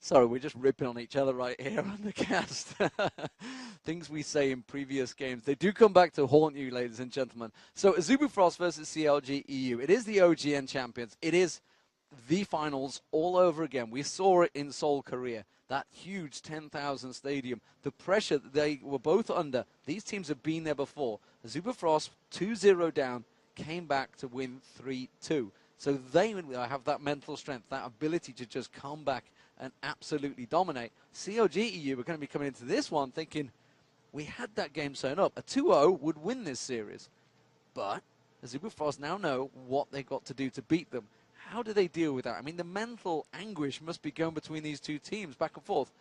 Sorry, we're just ripping on each other right here on the cast. Things we say in previous games. They do come back to haunt you, ladies and gentlemen. So, Azubu Frost versus CLG EU. It is the OGN champions. It is the finals all over again. We saw it in Seoul, Korea. That huge 10,000 stadium. The pressure that they were both under. These teams have been there before. Azubu Frost, 2-0 down, came back to win 3-2. So they have that mental strength, that ability to just come back and absolutely dominate. CLG EU are going to be coming into this one thinking, we had that game sewn up. A 2-0 would win this series. But Azubu Frost now know what they've got to do to beat them. How do they deal with that? I mean, the mental anguish must be going between these two teams back and forth.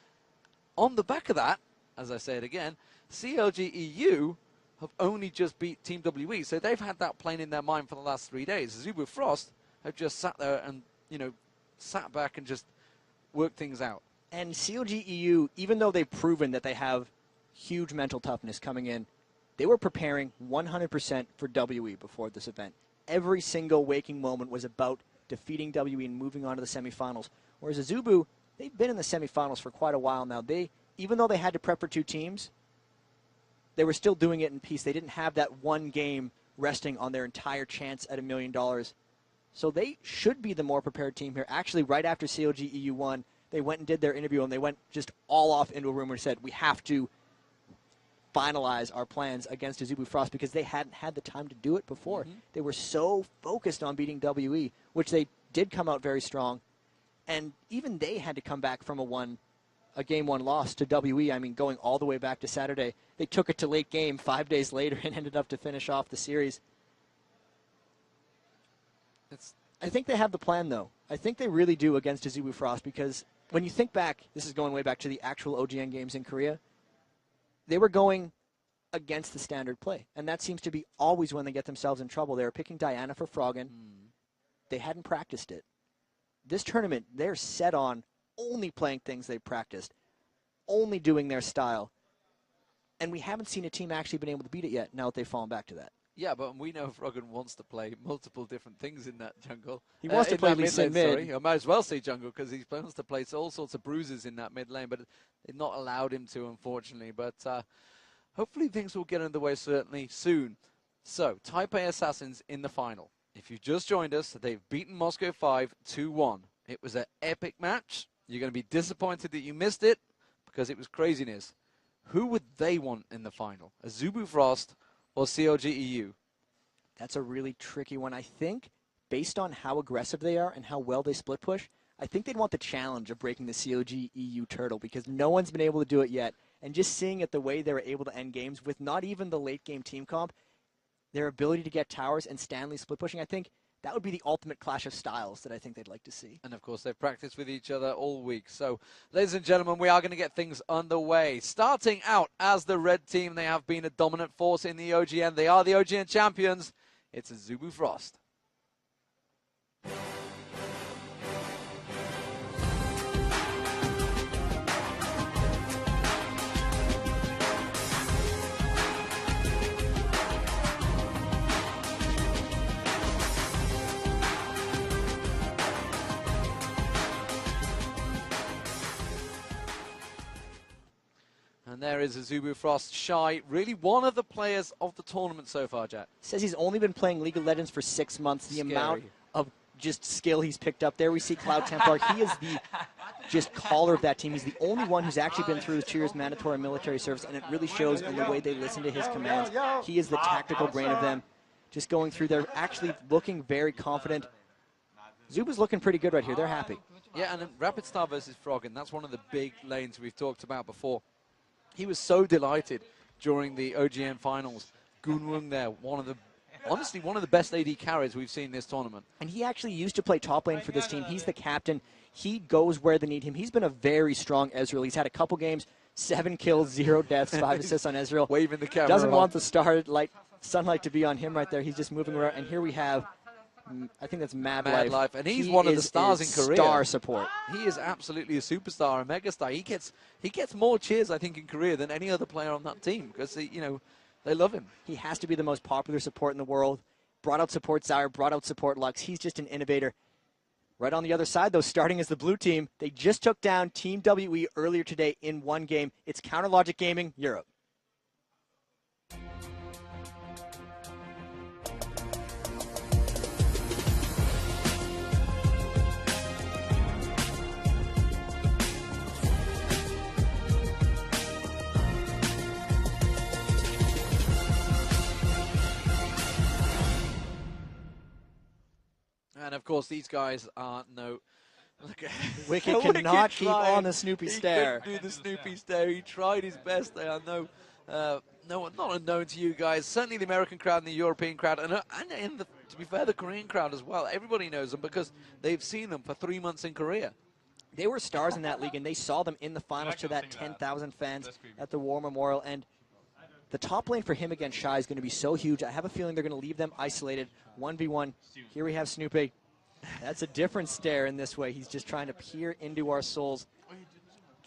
On the back of that, as I say it again, CLG EU have only just beat Team WE. So they've had that playing in their mind for the last 3 days. Azubu Frost have just sat there and, sat back and just work things out. And CLG EU, even though they've proven that they have huge mental toughness coming in, they were preparing 100% for WE before this event. Every single waking moment was about defeating WE and moving on to the semifinals. Whereas Azubu, they've been in the semifinals for quite a while now. Even though they had to prep for 2 teams, they were still doing it in peace. They didn't have that one game resting on their entire chance at $1 million. So they should be the more prepared team here. Actually, right after CLG EU won, they went and did their interview, and they went just all off into a room and said, we have to finalize our plans against Azubu Frost because they hadn't had the time to do it before. They were so focused on beating WE, which they did come out very strong. And even they had to come back from a game 1 loss to WE. I mean, going all the way back to Saturday. They took it to late game 5 days later and ended up to finish off the series. I think they have the plan, though. I think they really do against Azubu Frost because when you think back, this is going way back to the actual OGN games in Korea, they were going against the standard play. And that seems to be always when they get themselves in trouble. They were picking Diana for Froggen. They hadn't practiced it. This tournament, they're set on only playing things they've practiced, only doing their style. And we haven't seen a team actually been able to beat it yet, now that they've fallen back to that. Yeah, but we know Froggen wants to play multiple different things in that jungle. He wants to play Lee Sin mid. Sorry. I might as well say jungle because he wants to play all sorts of bruises in that mid lane, but they've not allowed him to, unfortunately. But hopefully things will get underway certainly soon. So, Taipei Assassins in the final. If you've just joined us, they've beaten Moscow 5 2-1. It was an epic match. You're going to be disappointed that you missed it because it was craziness. Who would they want in the final? Azubu Frost or CLG EU? That's a really tricky one. I think, based on how aggressive they are and how well they split push, I think they'd want the challenge of breaking the CLG EU turtle because no one's been able to do it yet. And just seeing it the way they were able to end games with not even the late game team comp, their ability to get towers and Stanley split pushing, I think that would be the ultimate clash of styles that I think they'd like to see. And, of course, they've practiced with each other all week. So, ladies and gentlemen, we are going to get things underway. Starting out as the red team, they have been a dominant force in the OGN. They are the OGN champions. It's Azubu Frost. And there is Azubu Frost, Shy, really one of the players of the tournament so far, Jack. Says he's only been playing League of Legends for 6 months. The amount of just skill he's picked up there. We see Cloud Templar. He is the just caller of that team. He's the only one who's actually been through his 2 years mandatory military service, and it really shows in the way they listen to his commands. He is the tactical brain of them. Just going through there, actually looking very confident. Zuba's looking pretty good right here. They're happy. Yeah, and Rapid Star versus Froggen, that's one of the big lanes we've talked about before. He was so delighted during the OGN finals. Gunwung there, honestly, one of the best AD carries we've seen this tournament. And he actually used to play top lane for this team. He's the captain. He goes where they need him. He's been a very strong Ezreal. He's had a couple games, 7 kills, 0 deaths, 5 assists on Ezreal. Waving the camera. Doesn't want the sunlight to be on him right there. He's just moving around. And here we have, I think that's Mad Life. And he's one of the stars in Korea. Star support. He is absolutely a superstar, a megastar. He gets more cheers, I think, in Korea than any other player on that team because, they love him. He has to be the most popular support in the world. Brought out support Zyre, brought out support Lux. He's just an innovator. Right on the other side, though, starting as the blue team, they just took down Team WE earlier today in one game. It's Counter Logic Gaming, Europe. And of course, these guys are no. Wicked cannot keep on the Snoopy stare. He couldn't do the Snoopy stare. He tried his best. They are not unknown to you guys. Certainly the American crowd and the European crowd, and to be fair, the Korean crowd as well. Everybody knows them because they've seen them for 3 months in Korea. They were stars in that league, and they saw them in the finals to that 10,000 fans at the War Memorial. And the top lane for him against Shy is going to be so huge. I have a feeling they're going to leave them isolated. 1v1. Here we have Snoopy. That's a different stare in this way. He's just trying to peer into our souls.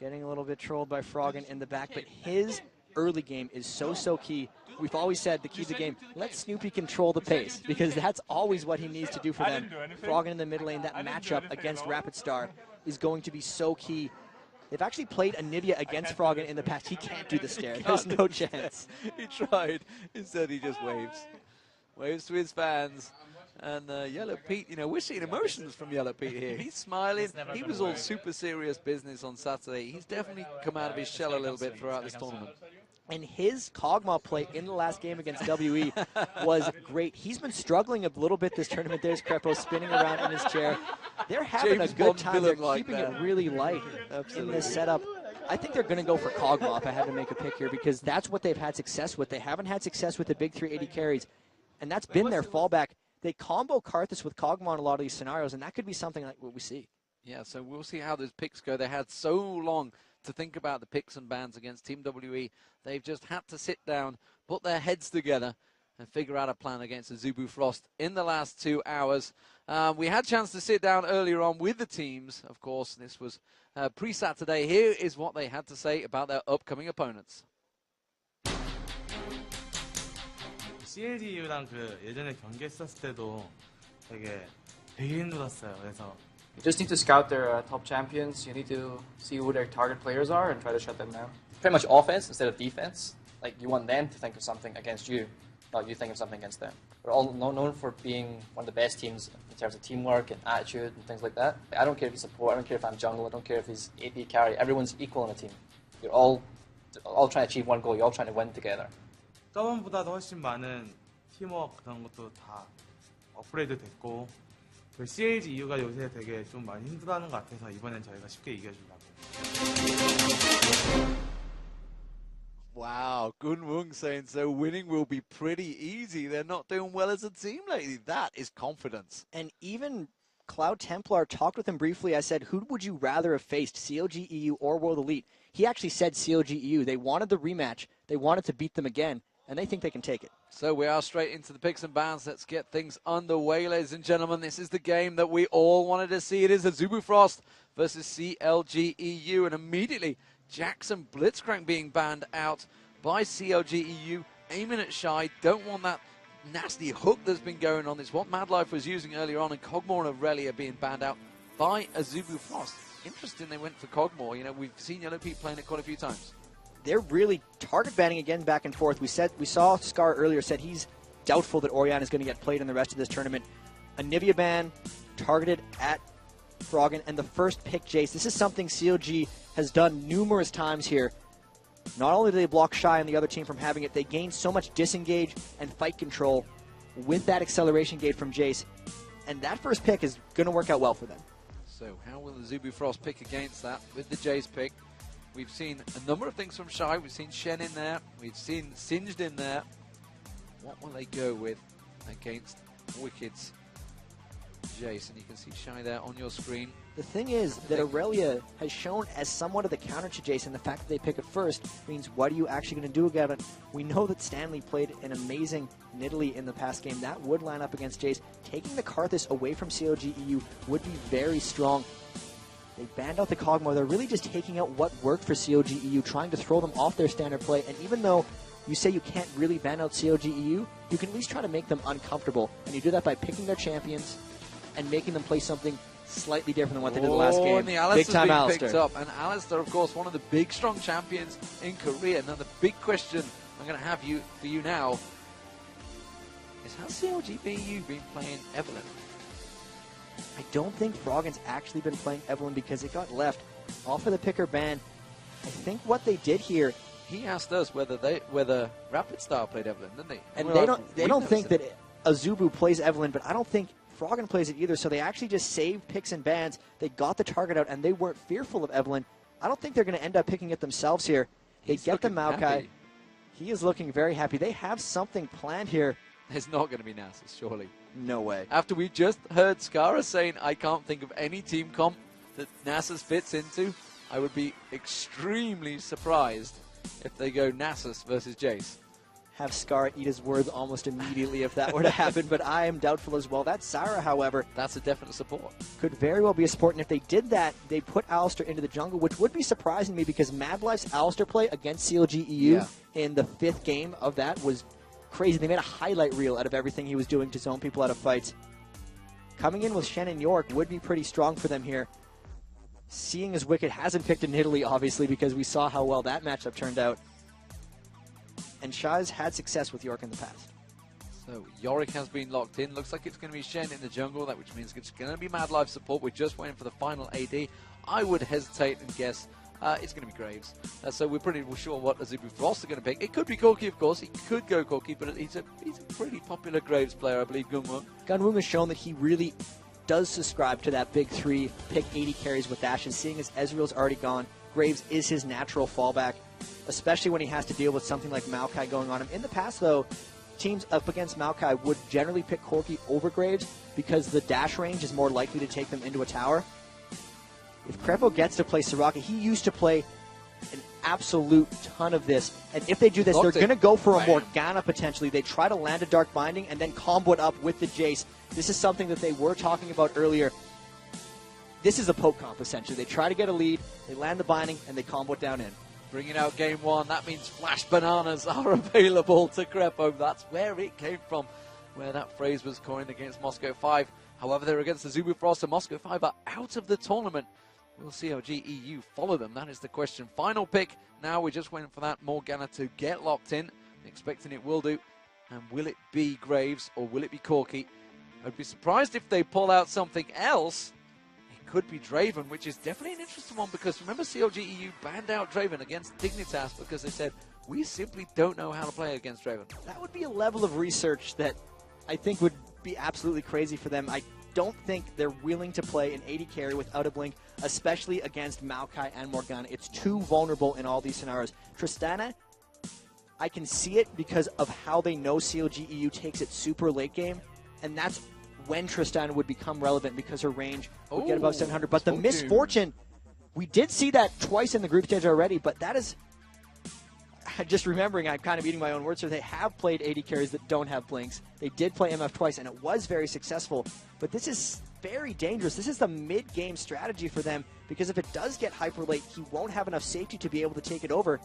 Getting a little bit trolled by Froggen in the back, but his early game is so key. We've always said the key to the game, let Snoopy control the pace, because that's always what he needs to do for them. Froggen in the mid lane, that matchup against Rapid Star is going to be so key. They've actually played Anivia against Froggen in the past. He can't do the stare. There's no chance. He tried. Instead, he just waves. Waves to his fans. And Yellow Pete, we're seeing emotions from Yellow Pete here. He's smiling. He was all super serious business on Saturday. He's definitely come out of his shell a little bit throughout this tournament. And his Kog'Maw play in the last game against WE was great. He's been struggling a little bit this tournament. There's Crepo spinning around in his chair. They're having a good time. They're keeping it really light in this setup. I think they're going to go for Kog'Maw if I had to make a pick here, because that's what they've had success with. They haven't had success with the big 380 carries, and that's been their fallback. They combo Karthus with Kog'Maw in a lot of these scenarios, and that could be something like what we see. Yeah, so we'll see how those picks go. They had so long to think about the picks and bans against Team WE. They've just had to sit down, put their heads together, and figure out a plan against the Zubu Frost in the last 2 hours. We had a chance to sit down earlier on with the teams, of course. This was pre-Saturday. Here is what they had to say about their upcoming opponents. CLG랑 예전에 경기했었을 때도 되게 힘들었어요. 그래서 You just need to scout their top champions. You need to see who their target players are and try to shut them down. Pretty much offense instead of defense. Like, you want them to think of something against you, not you think of something against them. We're all known for being one of the best teams in terms of teamwork and attitude and things like that. I don't care if he's support, I don't care if I'm jungle, I don't care if he's AP carry. Everyone's equal in a team. You're all trying to achieve one goal. You're all trying to win together. 저번보다도 훨씬 많은 팀워크 그런 것도 다 업그레이드 됐고, CLG 이유가 요새 되게 좀 많이 힘들어하는 것 같아서 이번엔 저희가 쉽게 이겨주려고. Wow, Gunwung saying so winning will be pretty easy. They're not doing well as a team lately. That is confidence. And even Cloud Templar talked with him briefly. I said, who would you rather have faced, CLG EU or World Elite? He actually said CLG EU. They wanted the rematch. They wanted to beat them again, and they think they can take it. So we are straight into the picks and bans. Let's get things underway, ladies and gentlemen. This is the game that we all wanted to see. It is the Zubu Frost versus CLG EU, and immediately Jackson Blitzcrank being banned out by CLG EU, aiming at Shy. Don't want that nasty hook that's been going on. It's what Madlife was using earlier on, and Kog'Maw and Aurelia being banned out by a Zubu Frost. Interesting they went for Kog'Maw. We've seen Yellow Pete playing it quite a few times. They're really target banning again back and forth. We saw Scar earlier said he's doubtful that Orion is going to get played in the rest of this tournament. Anivia ban targeted at Froggen, and the first pick Jace. This is something CLG has done numerous times here. Not only do they block Shy and the other team from having it, they gain so much disengage and fight control with that acceleration gate from Jace. And that first pick is going to work out well for them. So how will the Zubu Frost pick against that with the Jace pick? We've seen a number of things from Shy. We've seen Shen in there. We've seen Singed in there. What will they go with against Wicked's Jace? And you can see Shy there on your screen. The thing is that Aurelia has shown as somewhat of the counter to Jace, and the fact that they pick it first means what are you actually going to do about it? We know that Stanley played an amazing Nidalee in the past game. That would line up against Jace. Taking the Karthus away from CLG EU would be very strong. They banned out the Kog'Maw. They're really just taking out what worked for CLG EU, trying to throw them off their standard play. And even though you say you can't really ban out CLG EU, you can at least try to make them uncomfortable. And you do that by picking their champions and making them play something Slightly different than what they did the last game. And the Alistair's Big time being Alistair. picked up. And Alistair, of course, one of the big, strong champions in Korea. Now, the big question I'm going to have for you now is, has CLG BU been playing Evelyn? I don't think Froggen's actually been playing Evelyn because it got left off of the picker ban. I think what they did here, He asked us whether Rapid Star played Evelyn, didn't they? and we're they like, don't "We think never that Azubu plays Evelyn, but I don't think Froggen plays it either. So they actually just saved picks and bans. They got the target out, and they weren't fearful of Evelyn. I don't think they're going to end up picking it themselves here. They He's get the looking Maokai. happy. He is looking very happy. They have something planned here. There's not going to be Nasus, surely. No way. After we just heard Skara saying, I can't think of any team comp that Nasus fits into, I would be extremely surprised if they go Nasus versus Jace. Have Scar eat his words almost immediately if that were to happen, but I am doubtful as well. That Sarah, however, That's a definite support. could very well be a support, and if they did that, they put Alistair into the jungle, which would be surprising to me because Mad Life's Alistair play against CLG EU in the 5th game of that was crazy. They made a highlight reel out of everything he was doing to zone people out of fights. Coming in with Shen and York would be pretty strong for them here. Seeing as Wicked hasn't picked in Italy, obviously, because we saw how well that matchup turned out. And Shah's had success with York in the past. So Yorick has been locked in. Looks like it's going to be Shen in the jungle, which means it's going to be Mad Life support. We're just waiting for the final AD. I would hesitate and guess it's going to be Graves. So we're pretty sure what Azubu Frost are going to pick. It could be Corki, of course. He could go Corki, but he's a pretty popular Graves player, I believe. Gunwoo. Gunwoo has shown that he really does subscribe to that big 3, pick 80 carries with dashes. Seeing as Ezreal's already gone, Graves is his natural fallback, especially when he has to deal with something like Maokai going on him. In the past, though, teams up against Maokai would generally pick Corki over Graves because the dash range is more likely to take them into a tower. If Crepo gets to play Soraka, he used to play an absolute ton of this. And if they do this, they're going to go for a Morgana potentially. They try to land a Dark Binding and then combo it up with the Jace. This is something that they were talking about earlier. This is a poke comp, essentially. They try to get a lead, they land the Binding, and they combo it down in. Bringing out game 1. That means Flash Bananas are available to Crepo. That's where it came from, where that phrase was coined against Moscow 5. However, they're against the Azubu Frost, and Moscow 5 are out of the tournament. Will CLG EU follow them? That is the question. Final pick. Now we're just waiting for that Morgana to get locked in. Expecting it will do. And will it be Graves or will it be Corki? I'd be surprised if they pull out something else. It could be Draven, which is definitely an interesting one because remember CLG EU banned out Draven against Dignitas because they said, we simply don't know how to play against Draven. That would be a level of research that I think would be absolutely crazy for them. I don't think they're willing to play an 80 carry without a blink, especially against Maokai and Morgana. It's too vulnerable in all these scenarios. Tristana, I can see it because of how they know CLG EU takes it super late game, and that's when Tristana would become relevant because her range would get above 700. But the misfortune, we did see that twice in the group stage already, but that is, just remembering, I'm kind of eating my own words here, they have played 80 carries that don't have blinks. They did play MF twice, and it was very successful. But this is very dangerous. This is the mid-game strategy for them, because if it does get hyper late, he won't have enough safety to be able to take it over.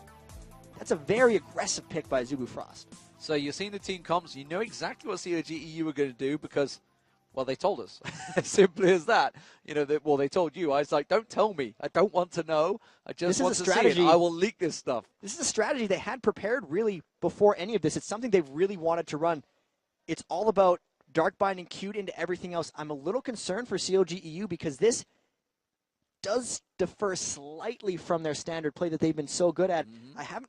That's a very aggressive pick by Azubu Frost. So you're seeing the team comps. You know exactly what CLG EU are going to do because, well, they told us. As simply as that. You know, they told you. I was like, don't tell me. I don't want to know. I just want to see it. I will leak this stuff. This is a strategy they had prepared really before any of this. It's something they've really wanted to run. It's all about Dark Binding queued into everything else. I'm a little concerned for CLG EU because this does differ slightly from their standard play that they've been so good at.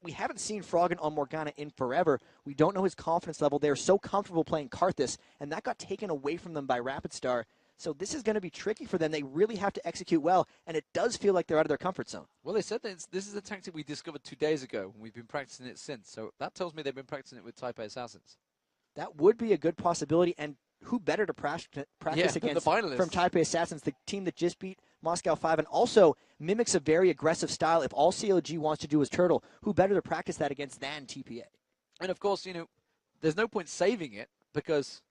We haven't seen Froggen on Morgana in forever. We don't know his confidence level. They're so comfortable playing Karthus, and that got taken away from them by Rapid Star. So this is going to be tricky for them. They really have to execute well, and it does feel like they're out of their comfort zone. Well, they said that this is a tactic we discovered 2 days ago, and we've been practicing it since. So that tells me they've been practicing it with Type A Assassins. That would be a good possibility, and who better to practice against from Type A Assassins, the team that just beat Moscow 5 and also mimics a very aggressive style. If all CLG wants to do is turtle, who better to practice that against than TPA? And of course, you know, there's no point saving it because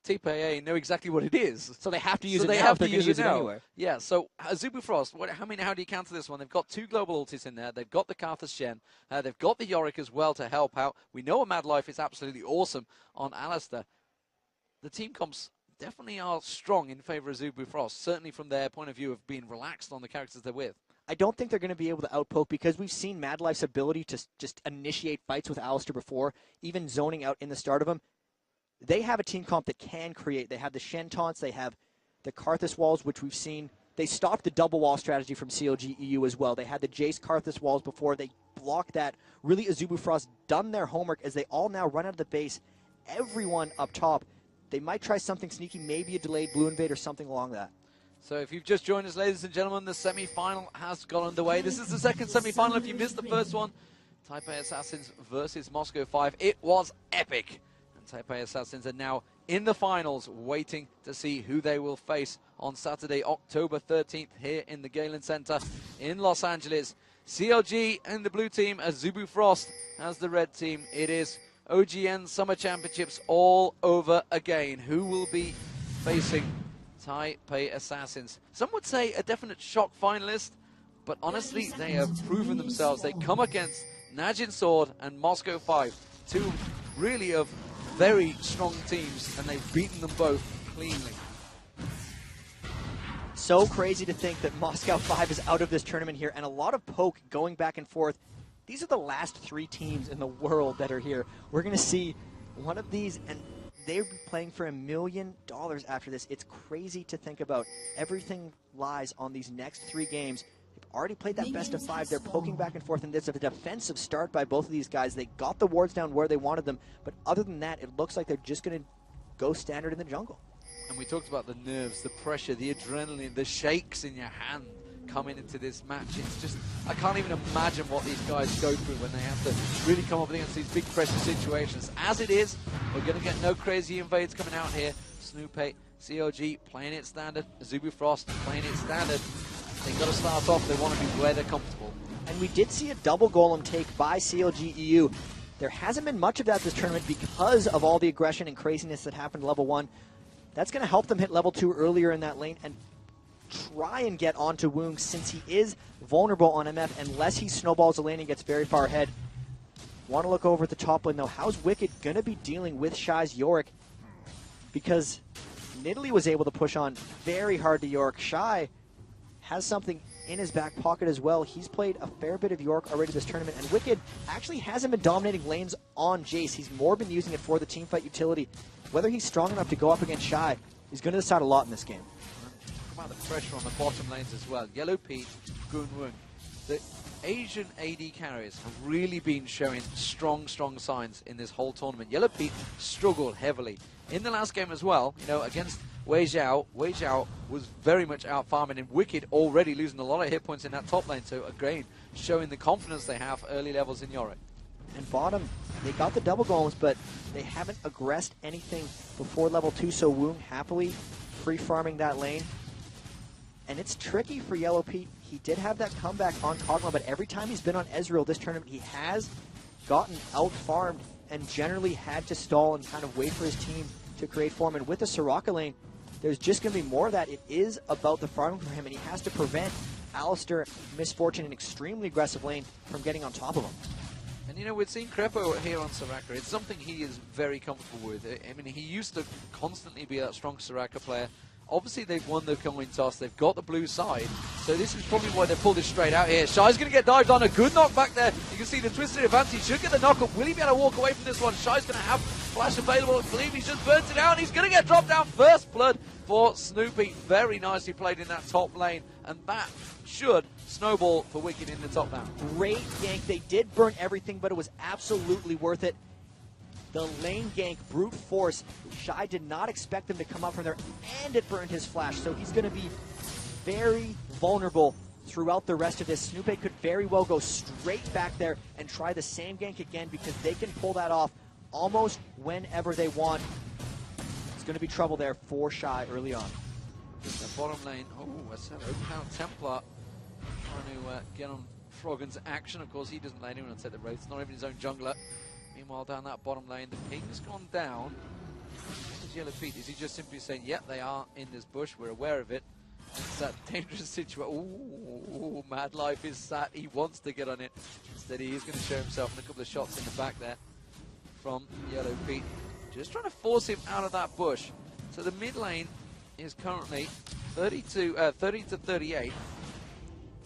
TPA know exactly what it is. So they have to use so it they now have if they're to going to use it now. anyway. Yeah, so Azubu Frost, how do you counter this one? They've got 2 global ultis in there. They've got the Karthus Shen. They've got the Yorick as well to help out. We know a Mad Life is absolutely awesome on Alistair. The team comps, definitely are strong in favor of Zubu Frost, certainly from their point of view of being relaxed on the characters they're with. I don't think they're going to be able to outpoke because we've seen Mad Life's ability to just initiate fights with Alistair before, even zoning out in the start of them. They have a team comp that can create. They have the Shen taunts, they have the Karthus walls, which we've seen. They stopped the double wall strategy from CLG EU as well. They had the Jace Karthus walls before. They blocked that. Really, Azubu Frost done their homework as they all now run out of the base. Everyone up top. They might try something sneaky, maybe a delayed Blue Invade or something along that. So if you've just joined us, ladies and gentlemen, the semi-final has gone underway. This is the second semi-final. If you missed the first one, Taipei Assassins versus Moscow 5. It was epic. And Taipei Assassins are now in the finals, waiting to see who they will face on Saturday, October 13th, here in the Galen Center in Los Angeles. CLG and the blue team, Azubu Frost as the red team. It is OGN Summer Championships all over again. Who will be facing Taipei Assassins? Some would say a definite shock finalist, but honestly, they have proven themselves. They come against Najin Sword and Moscow 5, two really of very strong teams, and they've beaten them both cleanly. So crazy to think that Moscow 5 is out of this tournament here, and a lot of poke going back and forth. These are the last three teams in the world that are here. We're going to see one of these, and they're playing for $1 million after this. It's crazy to think about. Everything lies on these next three games. They've already played that best of 5. They're poking back and forth, and there's a defensive start by both of these guys. They got the wards down where they wanted them, but other than that, it looks like they're just going to go standard in the jungle. And we talked about the nerves, the pressure, the adrenaline, the shakes in your hand coming into this match. It's just, I can't even imagine what these guys go through when they have to really come up against these big pressure situations. As it is, we're going to get no crazy invades coming out here. Snoopate, CLG playing it standard, Azubu Frost playing it standard. They've got to start off, they want to be where they're comfortable. And we did see a double golem take by CLG EU. There hasn't been much of that this tournament because of all the aggression and craziness that happened level 1. That's going to help them hit level 2 earlier in that lane and try and get onto Woong since he is vulnerable on MF unless he snowballs the lane and gets very far ahead. Want to look over at the top lane though. How's Wicked going to be dealing with Shy's Yorick? Because Nidalee was able to push on very hard to Yorick. Shy has something in his back pocket as well. He's played a fair bit of Yorick already this tournament, and Wicked actually hasn't been dominating lanes on Jace. He's more been using it for the teamfight utility. Whether he's strong enough to go up against Shy is going to decide a lot in this game. Talk about the pressure on the bottom lanes as well. Yellow Pete, Goon Woong. The Asian AD carriers have really been showing strong signs in this whole tournament. Yellow Pete struggled heavily in the last game as well, you know, against Wei Zhao. Wei Zhao was very much out farming, and Wicked already losing a lot of hit points in that top lane, so again, showing the confidence they have early levels in Yorick. And bottom, they got the double golems, but they haven't aggressed anything before level 2, so Woong happily free farming that lane. And it's tricky for Yellow Pete. He did have that comeback on Kog'Maw, but every time he's been on Ezreal this tournament, he has gotten out-farmed and generally had to stall and kind of wait for his team to create form. And with the Soraka lane, there's just going to be more of that. It is about the farming for him, and he has to prevent Alistair, Misfortune, an extremely aggressive lane, from getting on top of him. And you know, we've seen Crepo here on Soraka. It's something he is very comfortable with. I mean, he used to constantly be a strong Soraka player. Obviously, they've won the coin toss. They've got the blue side. So this is probably why they pulled it straight out here. Shy's going to get dived on. A good knock back there. You can see the twisted advance. He should get the knock up. Will he be able to walk away from this one? Shy's going to have flash available. I believe he's just burnt it out. He's going to get dropped down. First blood for Snoopy. Very nicely played in that top lane. And that should snowball for Wicked in the top down. Great gank. They did burn everything, but it was absolutely worth it. The lane gank, brute force. Shy did not expect them to come up from there, and it burned his flash. So he's going to be very vulnerable throughout the rest of this. Snoopy could very well go straight back there and try the same gank again because they can pull that off almost whenever they want. It's going to be trouble there for Shy early on. The bottom lane. Oh, that's an Oak Templar trying to get on Froggen's action. Of course, he doesn't let anyone take the road. It's not even his own jungler. Meanwhile, down that bottom lane, the ping's gone down. What is Yellow Pete? Is he just simply saying, yep, they are in this bush, we're aware of it? It's that dangerous situation. Ooh, Mad Life is sat. He wants to get on it. Instead, he is going to show himself in a couple of shots in the back there from Yellow Pete. Just trying to force him out of that bush. So the mid lane is currently 30 to 38.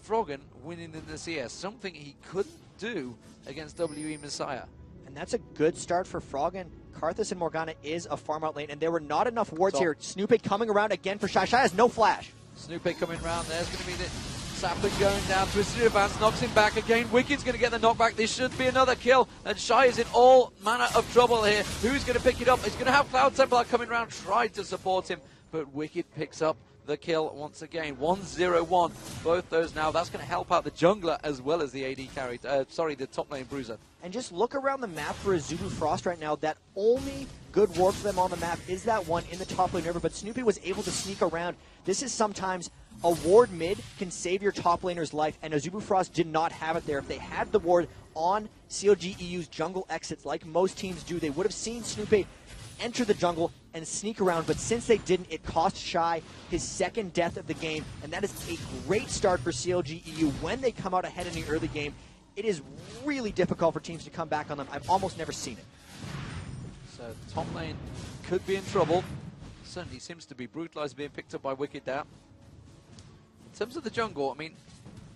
Froggen winning in the CS, something he couldn't do against WE Messiah. And that's a good start for Froggen. Karthus and Morgana is a farm out lane, and there were not enough wards here. Snoopy coming around again for Shy. Shy has no flash. Snoopy coming around. There's going to be the sapling going down. Twisted advance knocks him back again. Wicked's going to get the knockback. This should be another kill. And Shy is in all manner of trouble here. Who's going to pick it up? He's going to have Cloud Templar coming around, tried to support him, but Wicked picks up the kill once again. 1-0-1. Both those now. That's going to help out the jungler as well as the AD carry. The top lane bruiser. And just look around the map for Azubu Frost right now. That only good ward for them on the map is that one in the top lane river. But Snoopy was able to sneak around. This is sometimes a ward mid can save your top laner's life, and Azubu Frost did not have it there. If they had the ward on CLG EU's jungle exits like most teams do, they would have seen Snoopy enter the jungle and sneak around, but since they didn't, it cost Shy his second death of the game, and that is a great start for CLG EU. When they come out ahead in the early game, it is really difficult for teams to come back on them. I've almost never seen it. So top lane could be in trouble. Certainly seems to be brutalized, being picked up by Wicked there. In terms of the jungle, I mean,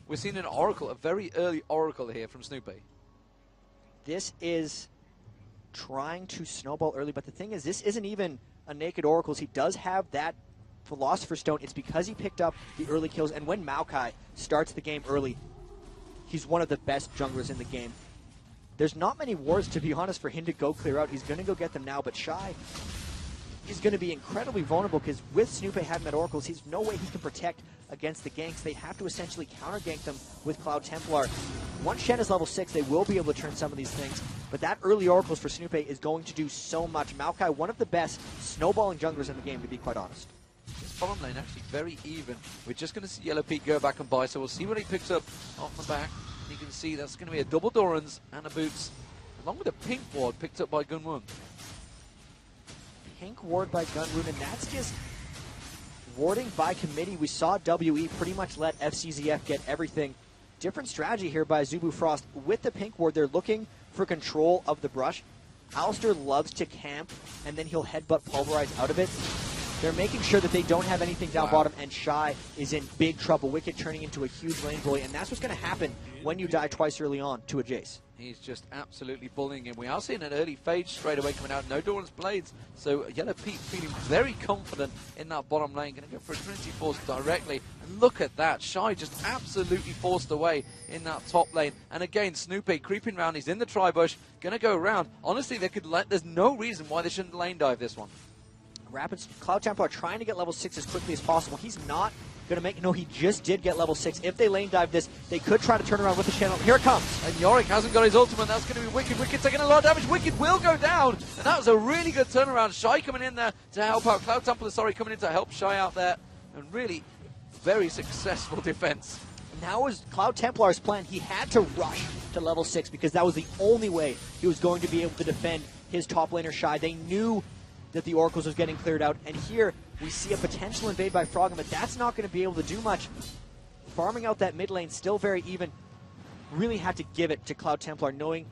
we're seeing an oracle, a very early oracle here from Snoopy. This is trying to snowball early, but the thing is, this isn't even a naked oracles. He does have that Philosopher's Stone. It's because he picked up the early kills, and when Maokai starts the game early, he's one of the best junglers in the game. There's not many wards, to be honest, for him to go clear out. He's going to go get them now, but Shy is going to be incredibly vulnerable because with Snoopy having that oracles, he's no way he can protect against the ganks. They have to essentially counter-gank them with Cloud Templar. Once Shen is level 6, they will be able to turn some of these things, but that early oracles for Snoopy is going to do so much. Maokai, one of the best snowballing junglers in the game, to be quite honest. This bottom lane actually very even. We're just going to see Yellow Pete go back and buy, so we'll see what he picks up off the back. You can see that's going to be a double Doran's and a Boots, along with a pink ward picked up by Gunwoon. Pink ward by Gunwoon, and that's just warding by committee. We saw WE pretty much let FCZF get everything. Different strategy here by Azubu Frost. With the pink ward, they're looking for control of the brush. Alistair loves to camp, and then he'll headbutt Pulverize out of it. They're making sure that they don't have anything down bottom, and Shy is in big trouble. Wicked turning into a huge lane bully, and that's what's going to happen when you die twice early on to a Jace. He's just absolutely bullying him. We are seeing an early fade straight away coming out. No Doran's Blades, so Yellow Pete feeling very confident in that bottom lane. Going to go for a Trinity Force directly. And look at that. Shy just absolutely forced away in that top lane. And again, Snoopy creeping around. He's in the tri-bush. Going to go around. Honestly, there's no reason why they shouldn't lane dive this one. Rapids, Cloud Templar trying to get level 6 as quickly as possible. He's not going to make, no, he just did get level 6. If they lane dive this, they could try to turn around with the channel. Here it comes. And Yorick hasn't got his ultimate. That's going to be Wicked. Wicked taking a lot of damage. Wicked will go down. And that was a really good turnaround. Shy coming in there to help out. Cloud Templar, coming in to help Shy out there. And really very successful defense. And that was Cloud Templar's plan. He had to rush to level 6 because that was the only way he was going to be able to defend his top laner Shy. They knew that the Oracles was getting cleared out, and here we see a potential invade by Froggen, but that's not going to be able to do much. Farming out that mid lane, still very even. Really had to give it to Cloud Templar, knowing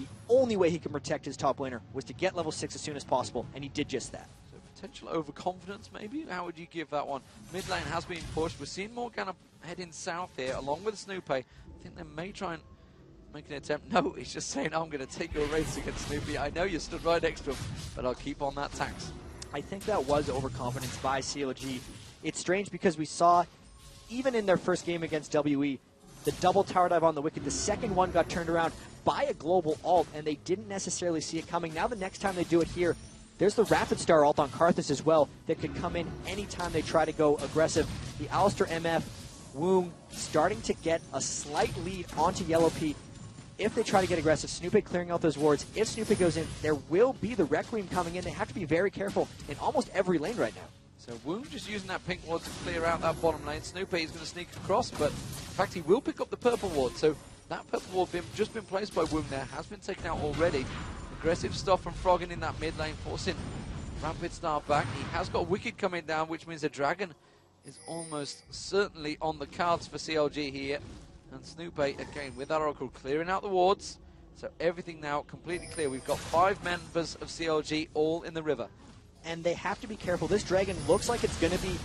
the only way he can protect his top laner was to get level 6 as soon as possible, and he did just that. So potential overconfidence, maybe? How would you give that one? Mid lane has been pushed. We're seeing Morgana heading south here, along with Snoopy. I think they may try and make an attempt. No, he's just saying, I'm going to take your race against Snoopy. I know you stood right next to him, but I'll keep on that tax. I think that was overconfidence by CLG. It's strange because we saw, even in their first game against WE, the double tower dive on the Wicked, the second one got turned around by a global ult, and they didn't necessarily see it coming. Now the next time they do it here, there's the Rapid Star ult on Karthus as well that could come in anytime they try to go aggressive. The Alistair MF, Woong starting to get a slight lead onto Yellow Pete. If they try to get aggressive, Snoopy clearing out those wards. If Snoopy goes in, there will be the Requiem coming in. They have to be very careful in almost every lane right now. So Woong just using that pink ward to clear out that bottom lane. Snoopy is going to sneak across, but in fact he will pick up the purple ward. So that purple ward just been placed by Woong there, has been taken out already. Aggressive stuff from Froggen in that mid lane, forcing Rapid Star back. He has got Wicked coming down, which means the Dragon is almost certainly on the cards for CLG here. And Snoopy, again, with that Oracle, clearing out the wards. So everything now completely clear. We've got 5 members of CLG all in the river. and they have to be careful. This Dragon looks like it's going to be,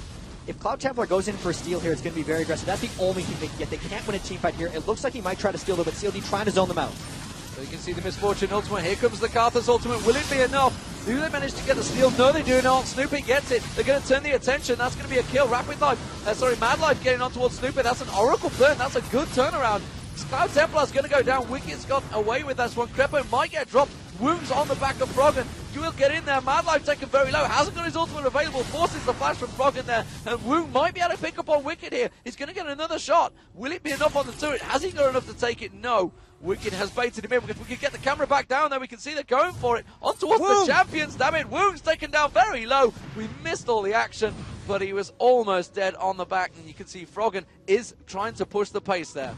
if Cloud Templar goes in for a steal here, it's going to be very aggressive. That's the only thing they can get. They can't win a team fight here. It looks like he might try to steal though, but CLG trying to zone them out. So you can see the Misfortune ultimate. Here comes the Karthus ultimate. Will it be enough? Do they manage to get the steal? No, they do not. Snoopy gets it. They're going to turn the attention. That's going to be a kill. Mad Life getting on towards Snoopy. That's an Oracle burn. That's a good turnaround. Cloud Templar's going to go down. Wicked's got away with this one. Crepo might get dropped. Wounds on the back of Froggen. You will get in there. Mad Life taken very low. Hasn't got his ultimate available. Forces the flash from Froggen there. And Wound might be able to pick up on Wicked here. He's going to get another shot. Will it be enough on the turret? Has he got enough to take it? No. Wicked has baited him in. If we can get the camera back down there, we can see they're going for it. On towards the champions, damn it. Wound's taken down very low. We missed all the action, but he was almost dead on the back. And you can see Froggen is trying to push the pace there.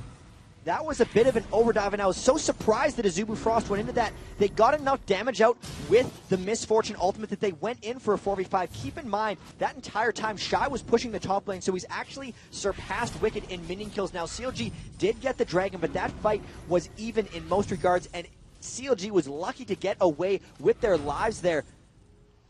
That was a bit of an overdive, and I was so surprised that Azubu Frost went into that. They got enough damage out with the Misfortune ultimate that they went in for a 4v5. Keep in mind, that entire time, Shy was pushing the top lane, so he's actually surpassed Wicked in minion kills. Now, CLG did get the Dragon, but that fight was even in most regards, and CLG was lucky to get away with their lives there.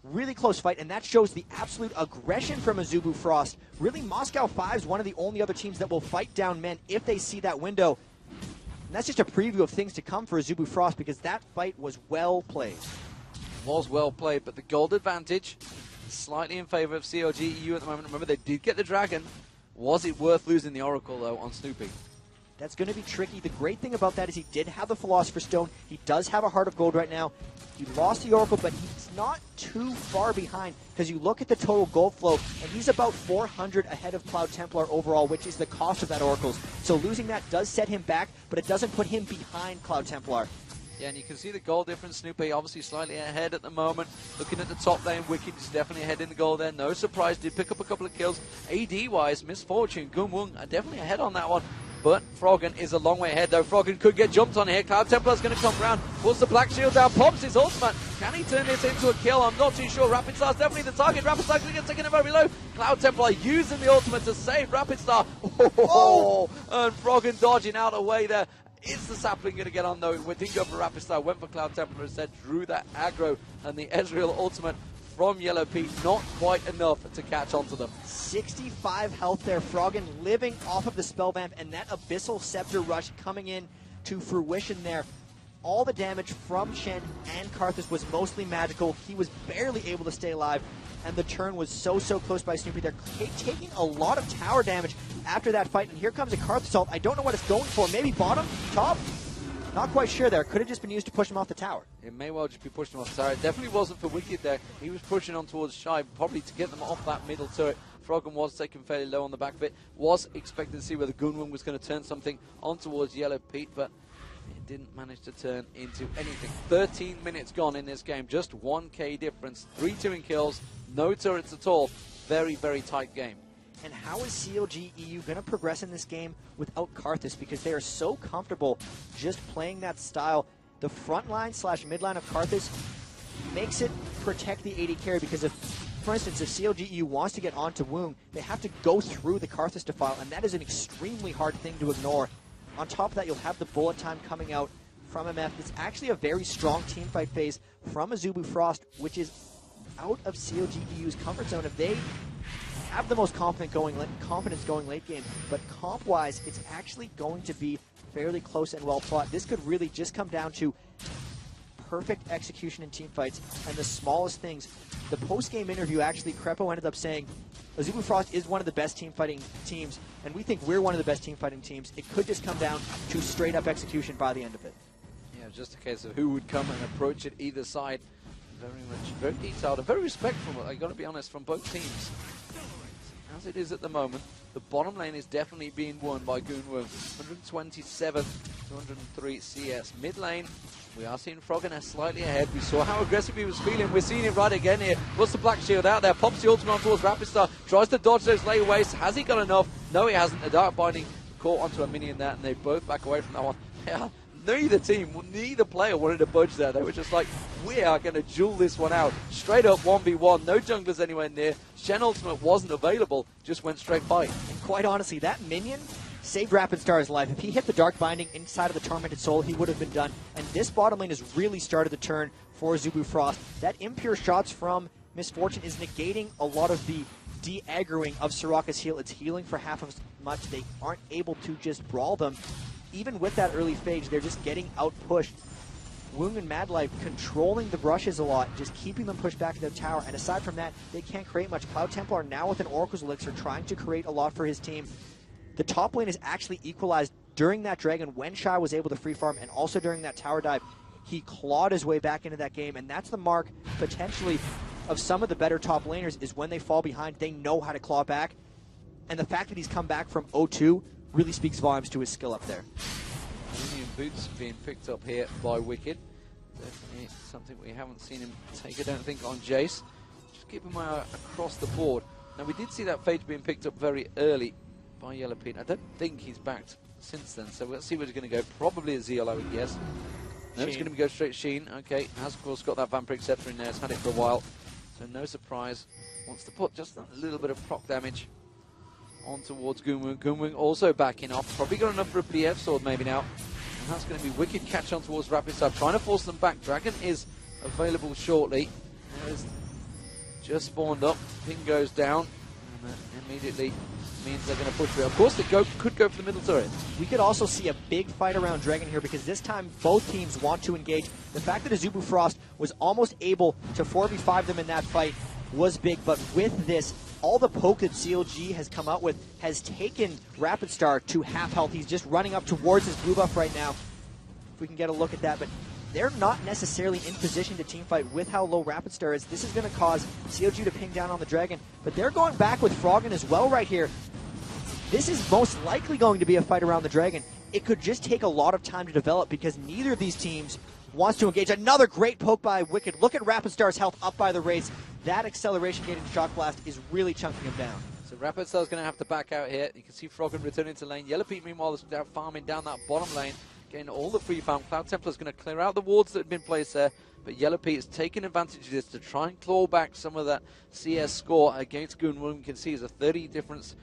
Really close fight, and that shows the absolute aggression from Azubu Frost. Really, Moscow 5 is one of the only other teams that will fight down men if they see that window. And that's just a preview of things to come for Azubu Frost, because that fight was well played. Was well played, but the gold advantage slightly in favor of CLG EU at the moment. Remember, they did get the Dragon. Was it worth losing the Oracle, though, on Snoopy? That's going to be tricky. The great thing about that is he did have the Philosopher's Stone. He does have a Heart of Gold right now. He lost the Oracle, but he's not too far behind, because you look at the total gold flow, and he's about 400 ahead of Cloud Templar overall, which is the cost of that Oracles. So losing that does set him back, but it doesn't put him behind Cloud Templar. Yeah, and you can see the goal difference. Snoopy obviously slightly ahead at the moment. Looking at the top lane, Wicked is definitely ahead in the goal there. No surprise, did pick up a couple of kills. AD-wise, Misfortune, Gunwung are definitely ahead on that one. But Froggen is a long way ahead, though. Froggen could get jumped on here. Cloud Templar's going to come round. Puts the Black Shield down. Pops his ultimate. Can he turn this into a kill? I'm not too sure. Rapid Star's definitely the target. Rapid Star's going to get taken in very low. Cloud Templar using the ultimate to save Rapid Star. Oh! And Froggen dodging out away there. Is the sapling going to get on, though? We didn't go for Rapid Star. Went for Cloud Templar instead. Drew that aggro. And the Ezreal ultimate from Yellow Pete, not quite enough to catch onto them. 65 health there. Froggen living off of the spell vamp, and that Abyssal Scepter rush coming in to fruition there. All the damage from Shen and Karthus was mostly magical. He was barely able to stay alive, and the turn was so close by Snoopy. They're taking a lot of tower damage after that fight, and here comes a Karthus ult. I don't know what it's going for. Maybe bottom? Top? Not quite sure there. Could have just been used to push him off the tower. It may well just be pushing him off the tower. It definitely wasn't for Wicked there. He was pushing on towards Shy, probably to get them off that middle turret. Froggen was taken fairly low on the back of it. Was expecting to see whether Gunwung was going to turn something on towards Yellow Pete, but it didn't manage to turn into anything. 13 minutes gone in this game. Just 1k difference. 3-2 in kills. No turrets at all. Very, very tight game. And how is CLG EU going to progress in this game without Karthus? Because they are so comfortable just playing that style. The front line / mid line of Karthus makes it protect the AD carry, because if, for instance, if CLG EU wants to get onto Woong, they have to go through the Karthus defile, and that is an extremely hard thing to ignore. On top of that, you'll have the bullet time coming out from MF. It's actually a very strong teamfight phase from Azubu Frost, which is out of CLG EU's comfort zone. If they have the most confidence going late game, but comp-wise, it's actually going to be fairly close and well fought. This could really just come down to perfect execution in team fights and the smallest things. The post-game interview, actually, Crepo ended up saying Azubu Frost is one of the best team fighting teams, and we think we're one of the best team fighting teams. It could just come down to straight-up execution by the end of it. Yeah, just a case of who would come and approach it either side. Very detailed and very respectful, I got to be honest, from both teams. As it is at the moment, the bottom lane is definitely being won by Gunwung. 127 to 103 CS. Mid lane, we are seeing Froggen slightly ahead. We saw how aggressive he was feeling. We're seeing it right again here. Puts the Black Shield out there. Pops the ultimate on towards Rapid Star. Tries to dodge those layaways. Has he got enough? No, he hasn't. The Dark Binding caught onto a minion there, and they both back away from that one. Yeah. Neither player wanted to budge there. They were just like, we are going to duel this one out. Straight up 1v1. No junglers anywhere near. Shen ultimate wasn't available. Just went straight by. And quite honestly, that minion saved Rapid Star's life. If he hit the Dark Binding inside of the Tormented Soul, he would have been done. And this bottom lane has really started to turn for Azubu Frost. That impure shots from Miss Fortune is negating a lot of the de-aggroing of Soraka's heal. It's healing for half as much. They aren't able to just brawl them. Even with that early phase, they're just getting out-pushed. Woong and Madlife controlling the brushes a lot, just keeping them pushed back to the tower. And aside from that, they can't create much. Cloud Templar now with an Oracle's Elixir trying to create a lot for his team. The top lane is actually equalized during that Dragon when Shy was able to free farm, and also during that tower dive. He clawed his way back into that game, and that's the mark, potentially, of some of the better top laners, is when they fall behind, they know how to claw back. And the fact that he's come back from 0-2 really speaks volumes to his skill up there. Union boots being picked up here by Wicked. Definitely something we haven't seen him take, I don't think, on Jace. Just keep him across the board. Now, we did see that Phage being picked up very early by Yellow Pete. I don't think he's backed since then, so we'll see where he's going to go. Probably a Zeal, I would guess. No, it's going to go straight Sheen. Okay, has of course got that Vampiric Scepter in there. Has had it for a while, so no surprise. Wants to put just a little bit of proc damage on towards Goonwing. Goonwing also backing off. Probably got enough for a PF sword maybe now. And that's going to be Wicked catch on towards Rapid Star, trying to force them back. Dragon is available shortly. There's just spawned up. Ping goes down, and immediately means they're going to push through. Of course, they could go for the middle turret. We could also see a big fight around Dragon here, because this time both teams want to engage. The fact that Azubu Frost was almost able to 4v5 them in that fight was big, but with this, all the poke that CLG has come out with has taken Rapid Star to half health. He's just running up towards his blue buff right now. If we can get a look at that, but they're not necessarily in position to teamfight with how low Rapid Star is. This is going to cause CLG to ping down on the Dragon, but they're going back with Froggen as well right here. This is most likely going to be a fight around the Dragon. It could just take a lot of time to develop, because neither of these teams wants to engage. Another great poke by Wicked. Look at Rapid Star's health up by the race. That acceleration getting Shock Blast is really chunking him down. So Rapid Star's going to have to back out here. You can see Froggen returning to lane. Yellow Pete, meanwhile, is down farming down that bottom lane, getting all the free farm. Cloud Templar's going to clear out the wards that have been placed there, but Yellow Pete is taking advantage of this to try and claw back some of that CS score against Goonwing. You can see it's a 20 difference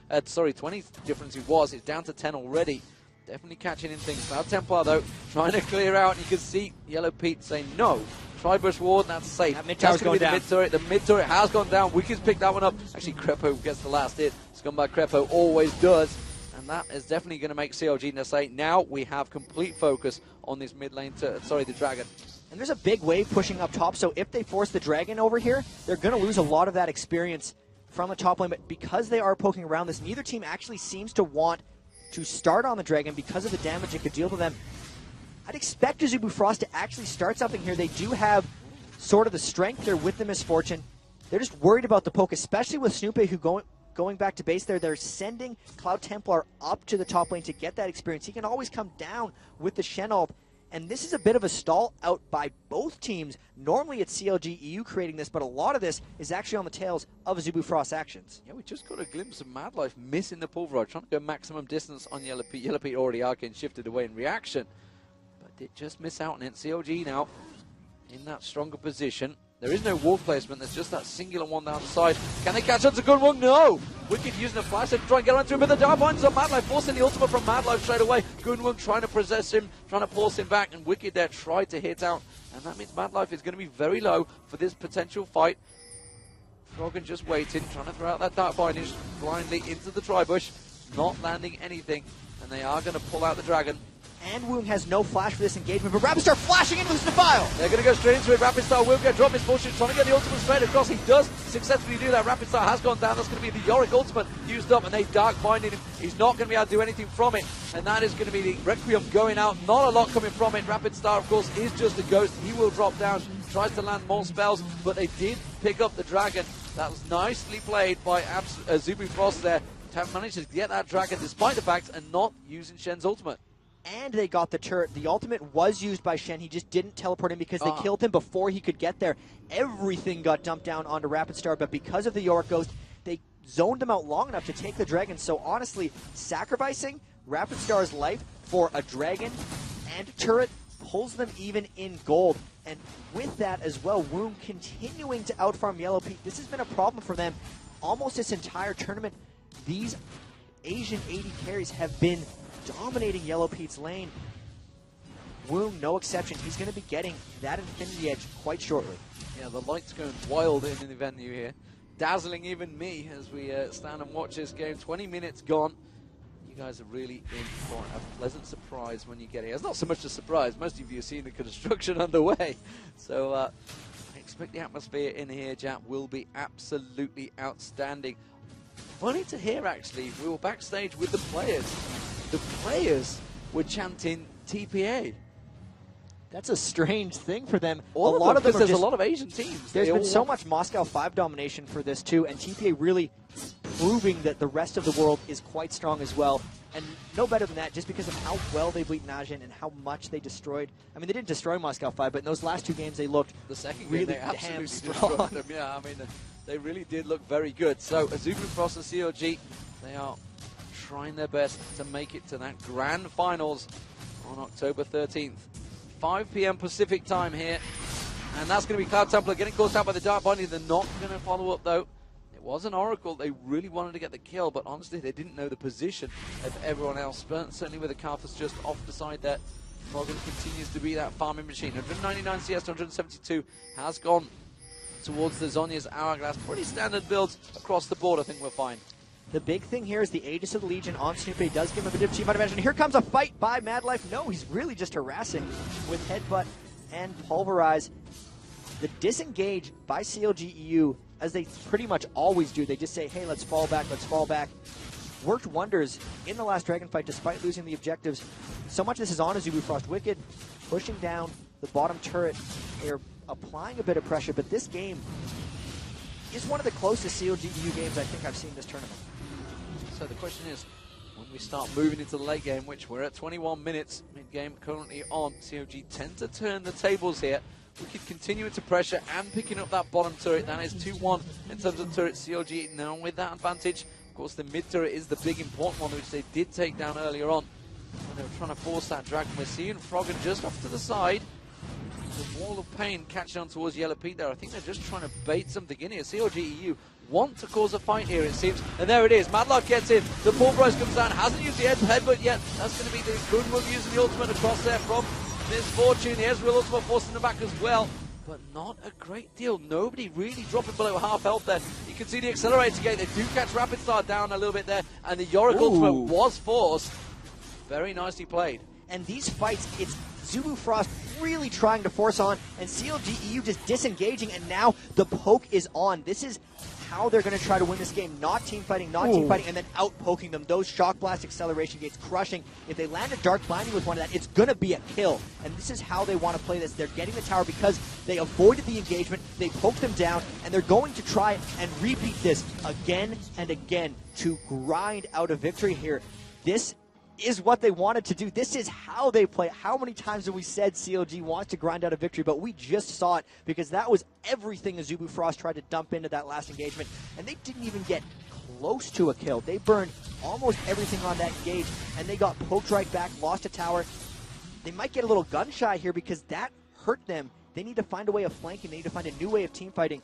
he was. It's down to 10 already. Definitely catching in things. Cloud Templar, though, trying to clear out, and you can see Yellow Pete saying no. Tri-Bush Ward, that's safe. That mid-tower's going down. The mid-turret has gone down. Wicked's picked that one up. Actually, Crepo gets the last hit. Scumbag Crepo always does. And that is definitely going to make CLG say, now we have complete focus on this mid lane, the Dragon. And there's a big wave pushing up top, so if they force the Dragon over here, they're going to lose a lot of that experience from the top lane. But because they are poking around this, neither team actually seems to want to start on the Dragon because of the damage it could deal to them. I'd expect Azubu Frost to actually start something here. They do have sort of the strength there with the Misfortune. They're just worried about the poke, especially with Snoopy, who going back to base there. They're sending Cloud Templar up to the top lane to get that experience. He can always come down with the Shen ult. And this is a bit of a stall out by both teams. Normally it's CLG EU creating this, but a lot of this is actually on the tails of Azubu Frost's actions. Yeah, we just got a glimpse of Madlife missing the pulverize, trying to go maximum distance on Yellow Pete. Yellow Pete already arcane shifted away in reaction, but did just miss out on it. CLG now in that stronger position. There is no wall placement, there's just that singular one down the side. Can they catch on to Goonwing? No! Wicked using a flash to try and get around to him, but the dive points on Madlife, forcing the ultimate from Madlife straight away. Goonwing trying to possess him, trying to force him back, and Wicked there tried to hit out. And that means Madlife is going to be very low for this potential fight. Froggen just waiting, trying to throw out that dark bindage blindly into the Tri-Bush, not landing anything. And they are going to pull out the Dragon. And Woong has no flash for this engagement, but Rapid Star flashing into this defile. They're going to go straight into it. Rapid Star will get dropped. Misfortune trying to get the ultimate straight across. He does successfully do that. Rapid Star has gone down. That's going to be the Yorick ultimate used up, and they dark binding him. He's not going to be able to do anything from it, and that is going to be the Requiem going out. Not a lot coming from it. Rapid Star, of course, is just a ghost. He will drop down, tries to land more spells, but they did pick up the Dragon. That was nicely played by Azubu Frost there. Managed to get that Dragon despite the fact and not using Shen's ultimate. And they got the turret. The ultimate was used by Shen. He just didn't teleport in because they killed him before he could get there. Everything got dumped down onto Rapid Star, but because of the Yorick Ghost, they zoned him out long enough to take the Dragon. So honestly, sacrificing Rapid Star's life for a Dragon and turret pulls them even in gold. And with that as well, Woong continuing to outfarm Yellow Pete. This has been a problem for them almost this entire tournament. These Asian AD carries have been dominating Yellow Pete's lane. Wound, no exception. He's going to be getting that Infinity Edge quite shortly. Yeah, the light's going wild in the venue here. Dazzling even me as we stand and watch this game. 20 minutes gone. You guys are really in for a pleasant surprise when you get here. It's not so much a surprise. Most of you have seen the construction underway. So I expect the atmosphere in here, Jap, will be absolutely outstanding. Funny to hear, actually, we were backstage with the players. The players were chanting TPA. That's a strange thing for them. A lot of them, there's a lot of Asian teams. There's been so much Moscow 5 domination for this too, and TPA really proving that the rest of the world is quite strong as well. And no better than that, just because of how well they beat Najin and how much they destroyed. I mean, they didn't destroy Moscow 5, but in those last 2 games they looked the second really game, they absolutely damn strong. destroyed them. Yeah, I mean, they really did look very good. So, Azubu Frost and CLG, they are trying their best to make it to that grand finals on October 13th. 5 p.m. Pacific time here. And that's going to be Cloud Templar getting caught out by the Dark Binding. They're not going to follow up, though. It was an Oracle. They really wanted to get the kill, but honestly, they didn't know the position of everyone else. But certainly with the Karthus just off the side there, Froggen continues to be that farming machine. 199 CS to 172 has gone towards the Zhonya's Hourglass. Pretty standard builds across the board. I think we're fine. The big thing here is the Aegis of the Legion on Snoopy does give him a bit of team advantage. And here comes a fight by Madlife. No, he's really just harassing with Headbutt and Pulverize. The disengage by CLG EU, as they pretty much always do, they just say, hey, let's fall back, worked wonders in the last Dragon fight despite losing the objectives. So much of this is on Azubu Frost. Wicked pushing down the bottom turret. They're applying a bit of pressure, but this game is one of the closest CLG EU games I think I've seen this tournament. So the question is, when we start moving into the late game, which we're at 21 minutes, mid-game currently on, CLG tend to turn the tables here. We could continue into pressure and picking up that bottom turret. That is 2-1 in terms of turret. CLG now with that advantage. Of course, the mid turret is the big important one, which they did take down earlier on when they were trying to force that dragon. We're seeing Froggen just off to the side. The wall of pain catching on towards Yellow Pete there. I think they're just trying to bait something in here. CLG EU want to cause a fight here, it seems. And there it is. Madlock gets in. The Pulverize comes down. Hasn't used the headbutt yet. That's going to be the good move using the ultimate across there from Misfortune. The Ezreal ultimate forcing them back as well. But not a great deal. Nobody really dropping below half health there. You can see the accelerator gate. They do catch Rapid Star down a little bit there. And the Yorick ultimate was forced. Very nicely played. And these fights, it's Zubu Frost really trying to force on, and CLG EU just disengaging, and now the poke is on. This is how they're going to try to win this game. Not team fighting, and then out-poking them. Those Shock Blast acceleration gates crushing. If they land a Dark Blinding with one of that, it's going to be a kill. And this is how they want to play this. They're getting the tower because they avoided the engagement, they poked them down, and they're going to try and repeat this again and again to grind out a victory here. This is what they wanted to do. This is how they play. How many times have we said CLG wants to grind out a victory, but we just saw it because that was everything Azubu Frost tried to dump into that last engagement, and they didn't even get close to a kill. They burned almost everything on that engage, and they got poked right back, lost a tower. They might get a little gun shy here because that hurt them. They need to find a way of flanking. They need to find a new way of team fighting.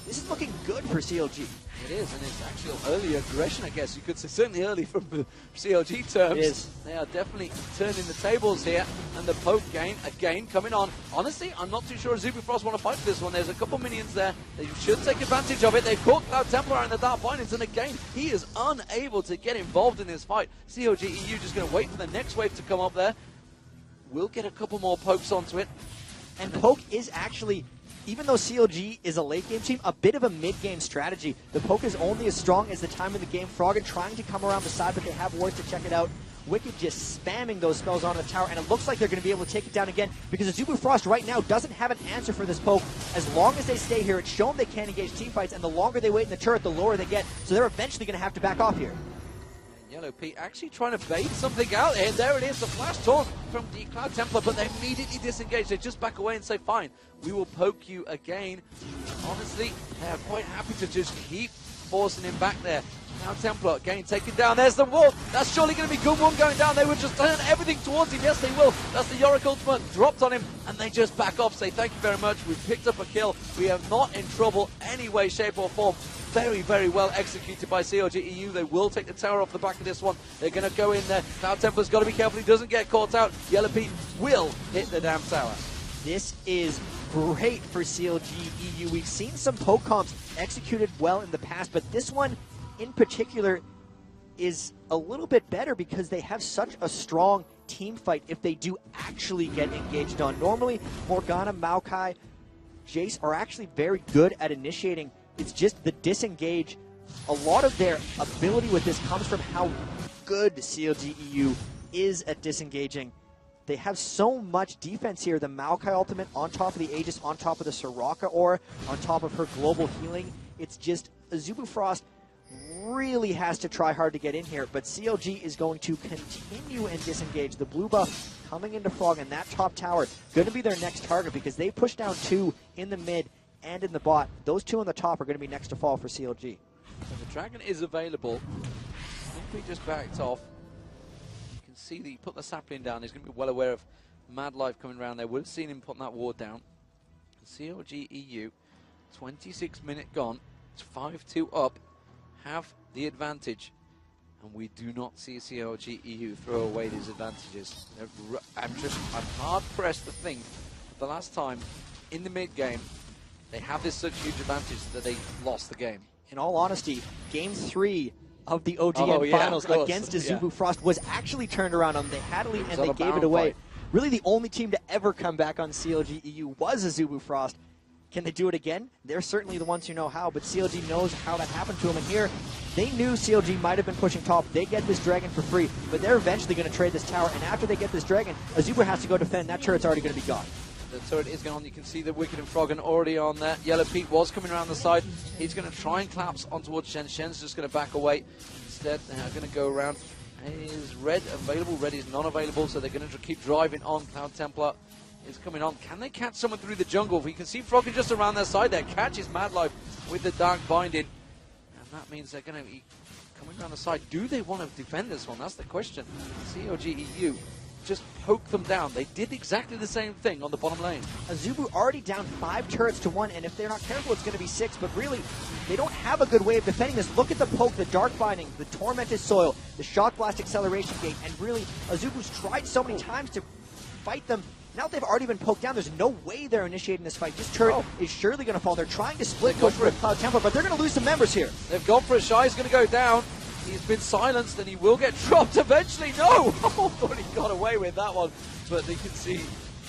This is looking good for CLG. It is, and it's actually early aggression, I guess. You could say certainly early from the CLG terms. It is. They are definitely turning the tables here, and the poke game again coming on. Honestly, I'm not too sure Azubu Frost want to fight for this one. There's a couple minions there. They should take advantage of it. They've caught Cloud Templar in the Dark Bindings, and again, he is unable to get involved in this fight. CLG EU just going to wait for the next wave to come up there. We'll get a couple more pokes onto it. And poke is actually, even though CLG is a late game team, a bit of a mid-game strategy. The poke is only as strong as the time of the game. Froggen trying to come around the side, but they have wards to check it out. Wicked just spamming those spells onto the tower, and it looks like they're going to be able to take it down again because Azubu Frost right now doesn't have an answer for this poke. As long as they stay here, it's shown they can't engage team fights, and the longer they wait in the turret, the lower they get. So they're eventually going to have to back off here. Yellow Pete actually trying to bait something out here. There it is, the flash taunt from the Cloud Templar, but they immediately disengage. They just back away and say, fine, we will poke you again. Honestly, they are quite happy to just keep forcing him back there. Cloud Templar again taken down. There's the wall. That's surely going to be good one going down. They would just turn everything towards him. Yes, they will. That's the Yorick ultimate dropped on him, and they just back off, say thank you very much. We've picked up a kill. We are not in trouble any way, shape, or form. very, very well executed by CLG EU. They will take the tower off the back of this one. They're going to go in there. Cloud Templar's got to be careful he doesn't get caught out. Yellow Pete will hit the damn tower. This is great for CLG EU. We've seen some poke comps executed well in the past, but this one in particular is a little bit better because they have such a strong team fight if they do actually get engaged on. Normally, Morgana, Maokai, Jace are actually very good at initiating. It's just the disengage. A lot of their ability with this comes from how good CLG EU is at disengaging. They have so much defense here. The Maokai ultimate on top of the Aegis, on top of the Soraka aura, on top of her global healing. It's just Azubu Frost really has to try hard to get in here, but CLG is going to continue and disengage. The blue buff coming into Frog, and that top tower going to be their next target because they pushed down 2 in the mid and in the bot. Those 2 on the top are going to be next to fall for CLG. So the dragon is available. Simply just backed off. You can see that he put the sapling down. He's going to be well aware of Mad Life coming around there. Would have seen him putting that ward down. CLG EU, 26-minute gone. It's 5-2 up. Have the advantage, and we do not see CLG EU throw away these advantages. I'm hard pressed to think the last time in the mid game they have this such huge advantage that they lost the game. In all honesty, game 3 of the OGN finals against Azubu Frost was actually turned around on them. They had a lead and they gave it away. Really the only team to ever come back on CLG EU was Azubu Frost. Can they do it again? They're certainly the ones who know how, but CLG knows how that happened to them. And here, they knew CLG might have been pushing top. They get this dragon for free, but they're eventually going to trade this tower. And after they get this dragon, Azubu has to go defend. That turret's already going to be gone. The turret is gone. You can see the Wicked and Froggen already on there. Yellow Pete was coming around the side. He's going to try and collapse on towards Shen. Shen's just going to back away. Instead, they're going to go around. Is Red available? Red is non-available, so they're going to keep driving on. Cloud Templar is coming on. Can they catch someone through the jungle? We can see Froggen just around their side there. Catches Mad Life with the Dark Binding. And that means they're going to be coming around the side. Do they want to defend this one? That's the question. CLG EU just poke them down. They did exactly the same thing on the bottom lane. Azubu already down 5 turrets to 1, and if they're not careful, it's going to be 6. But really, they don't have a good way of defending this. Look at the poke, the Dark Binding, the Tormented Soil, the Shock Blast Acceleration Gate, and really, Azubu's tried so many times to fight them. Now they've already been poked down. There's no way they're initiating this fight. This turret is surely going to fall. They're trying to split push with Cloud Templar, but they're going to lose some members here. They've gone for a Shy. He's going to go down. He's been silenced and he will get dropped eventually. No! Oh, thought he got away with that one. But you can see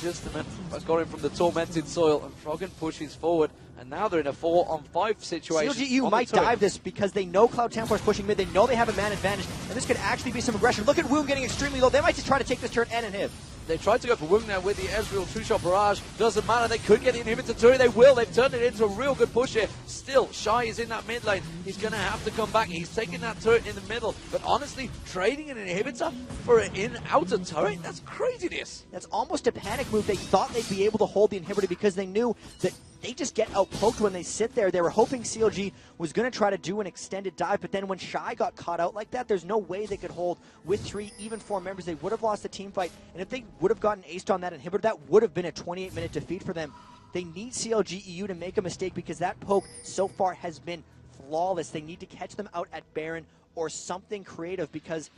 just the has got him from the Tormented Soil, and Froggen pushes forward. And now they're in a 4-on-5 situation. CLG EU might dive this because they know Cloud Templar's pushing mid. They know they have a man advantage, and this could actually be some aggression. Look at Wound getting extremely low. They might just try to take this turret and inhib. They tried to go for Wound now with the Ezreal True-Shot Barrage. Doesn't matter. They could get the inhibitor turret. They will. They've turned it into a real good push here. Still, Shy is in that mid lane. He's going to have to come back. He's taking that turret in the middle. But honestly, trading an inhibitor for an in-outer turret, that's craziness. That's almost a panic move. They thought they'd be able to hold the inhibitor because they knew that they just get outpoked when they sit there. They were hoping CLG was going to try to do an extended dive, but then when Shy got caught out like that, there's no way they could hold with 3, even 4 members. They would have lost the team fight, and if they would have gotten aced on that inhibitor, that would have been a 28-minute defeat for them. They need CLG EU to make a mistake because that poke so far has been flawless. They need to catch them out at Baron or something creative because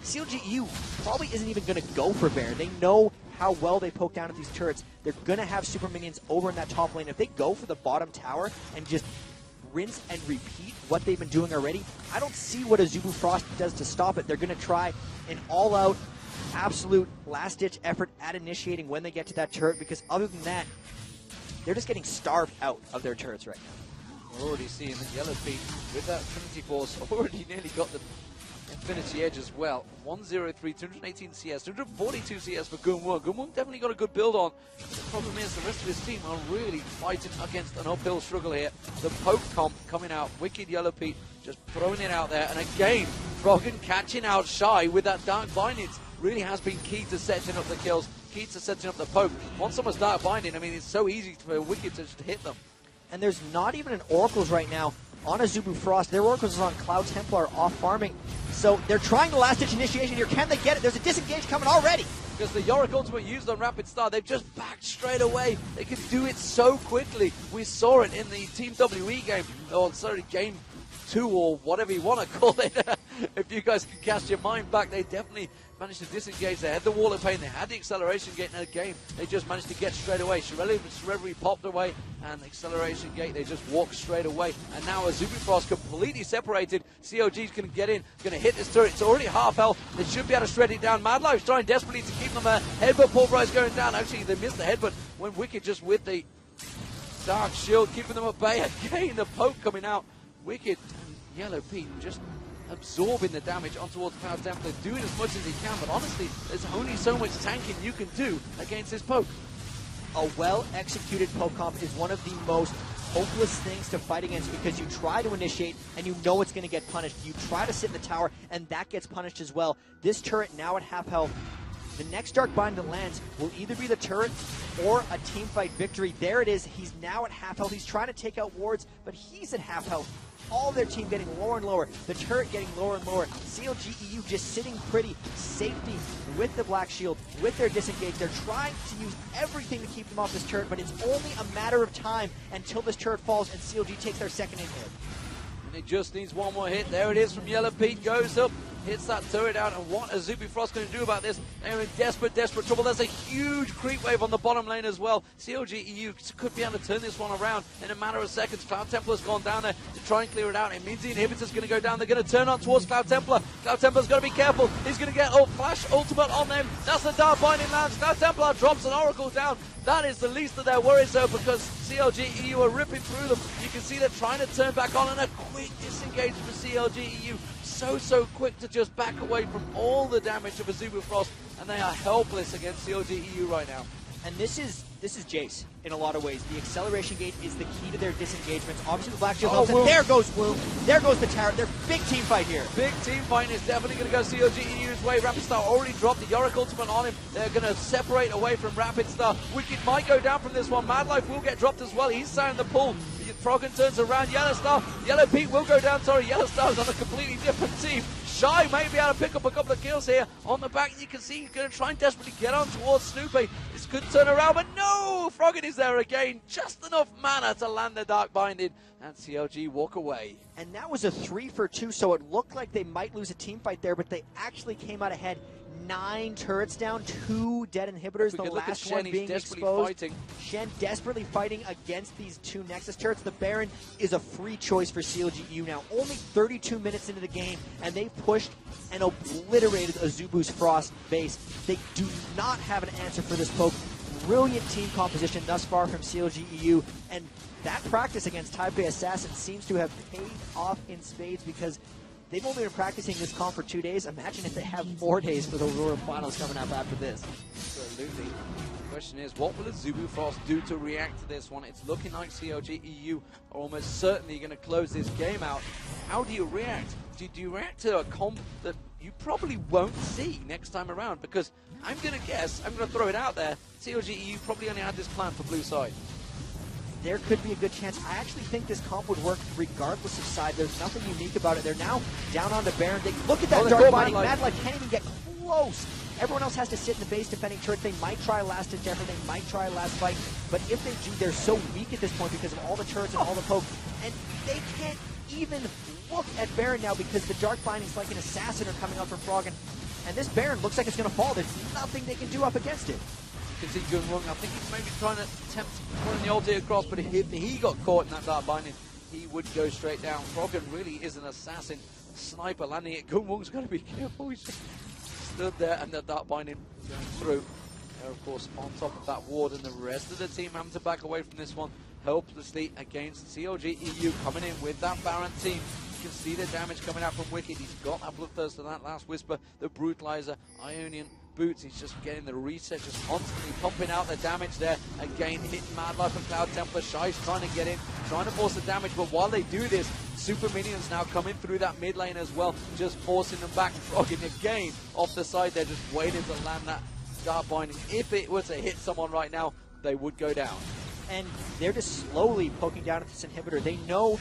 CLG EU probably isn't even going to go for Baron. They know how well they poke down at these turrets. They're going to have super minions over in that top lane. If they go for the bottom tower and just rinse and repeat what they've been doing already, I don't see what Azubu Frost does to stop it. They're going to try an all-out, absolute last-ditch effort at initiating when they get to that turret, because other than that, they're just getting starved out of their turrets right now. We're already seeing the Yellow Pete with that Trinity Force already nearly got the Infinity Edge as well. 103, 218 CS, 242 CS for Gunwon. Gunwon definitely got a good build on. The problem is the rest of his team are really fighting against an uphill struggle here. The poke comp coming out, Wicked Yellow Pete just throwing it out there. And again, Froggen catching out Shy with that Dark Binding really has been key to setting up the kills, key to setting up the poke. Once someone's Dark Binding, I mean, it's so easy for Wicked to just hit them. And there's not even an Oracles right now on Azubu Frost. Their Oracles is on Cloud Templar off farming. So they're trying the last-ditch initiation here. Can they get it? There's a disengage coming already. Because the Yorick ultimate used on Rapid Star, they've just backed straight away. They can do it so quickly. We saw it in the Team WE game, or sorry, game 2 or whatever you want to call it. If you guys can cast your mind back, they definitely managed to disengage. They had the wall of pain, they had the acceleration gate in the game. They just managed to get straight away. Shirelli popped away, and the acceleration gate, they just walked straight away. And now Azubifrost completely separated. CLG's going to get in, going to hit this turret. It's already half health. They should be able to shred it down. Madlife's trying desperately to keep them there. Headbutt pulverize going down. Actually, they missed the headbutt when Wicked just with the Dark Shield, keeping them at bay. Again, the poke coming out. Wicked and Yellow Pete just absorbing the damage on towards Cloud Templar, doing as much as he can, but honestly, there's only so much tanking you can do against this poke. A well-executed poke comp is one of the most hopeless things to fight against because you try to initiate and you know it's going to get punished. You try to sit in the tower and that gets punished as well. This turret now at half health. The next Dark Bind that lands will either be the turret or a team fight victory. There it is. He's now at half health. He's trying to take out wards, but he's at half health. All their team getting lower and lower. The turret getting lower and lower. CLG EU just sitting pretty. Safety with the Black Shield, with their disengage. They're trying to use everything to keep them off this turret, but it's only a matter of time until this turret falls and CLG takes their second hit. And it just needs one more hit. There it is from Yellow Pete. Goes up, hits that turret out. And what is Azubifrost going to do about this? They're in desperate trouble. There's a huge creep wave on the bottom lane as well. CLG EU could be able to turn this one around in a matter of seconds. Cloud Templar's gone down there to try and clear it out. It means the inhibitor's going to go down. They're going to turn on towards Cloud Templar. Cloud Templar's got to be careful. He's going to get flash ultimate on them. That's the Dark Binding lands. Cloud Templar drops an Oracle down. That is the least of their worries, though, because CLG EU are ripping through them. You can see they're trying to turn back on, and a quick disengage for CLG EU. So quick to just back away from all the damage of Azubifrost, and they are helpless against CLG EU right now. And this is Jace in a lot of ways. The acceleration gate is the key to their disengagements. Obviously, the Black Shield helps, and there goes Woom. There goes the tower. They're big team fight here. Big team fight is definitely going to go CLG EU's way. Rapid Star already dropped the Yorick ultimate on him. They're going to separate away from Rapid Star. Wicked might go down from this one. Madlife will get dropped as well. He's signing the pull. Froggen turns around. Yellow Star. Yellow Pete will go down. Sorry, Yellow Star's on a completely different team. Shy may be able to pick up a couple of kills here. On the back, you can see he's going to try and desperately get on towards Snoopy. This could turn around, but no! Froggen is there again. Just enough mana to land the Dark Binding. And CLG walk away. And that was a 3-for-2, so it looked like they might lose a team fight there, but they actually came out ahead. 9 turrets down, 2 dead inhibitors, the last one being exposed. Shen desperately fighting against these 2 Nexus turrets. The Baron is a free choice for CLG EU now. Only 32 minutes into the game, and they've pushed and obliterated Azubu's Frost base. They do not have an answer for this poke. Brilliant team composition thus far from CLG EU, and that practice against Taipei Assassin seems to have paid off in spades because they've only been practicing this comp for 2 days. Imagine if they have 4 days for the Aurora Finals coming up after this. Absolutely. The question is, what will Azubifrost do to react to this one? It's looking like CLG EU are almost certainly going to close this game out. How do you react? Do you react to a comp that you probably won't see next time around? Because I'm going to guess, I'm going to throw it out there, CLG EU probably only had this plan for blue side. There could be a good chance. I actually think this comp would work regardless of side. There's nothing unique about it. They're now down on the Baron. Look at that Dark Binding. Madlife can't even get close. Everyone else has to sit in the base defending turret. They might try last ditch effort. They might try last fight. But if they do, they're so weak at this point because of all the turrets and all the poke. And they can't even look at Baron now because the Dark Bindings like an assassin are coming out from Froggen. And this Baron looks like it's going to fall. There's nothing they can do up against it. You can see Gunwung, I think he's maybe trying to attempt pulling the ulti across, but if he got caught in that Dark Binding, he would go straight down. Froggen really is an assassin sniper landing it. Gunwung's got to be careful. He's just stood there and the Dark Binding going through. They're, of course, on top of that ward, and the rest of the team having to back away from this one helplessly against CLG EU coming in with that Baron team. You can see the damage coming out from Wicked. He's got that Bloodthirst and that last Whisper, the Brutalizer, Ionian boots. He's just getting the reset, just constantly pumping out the damage there. Again, hitting Madlife and Cloud Templar. Shy's trying to get in, trying to force the damage, but while they do this, super minions now coming through that mid lane as well, just forcing them back. Froggen again off the side there, just waiting to land that Dark Binding. If it were to hit someone right now, they would go down. And they're just slowly poking down at this inhibitor. They know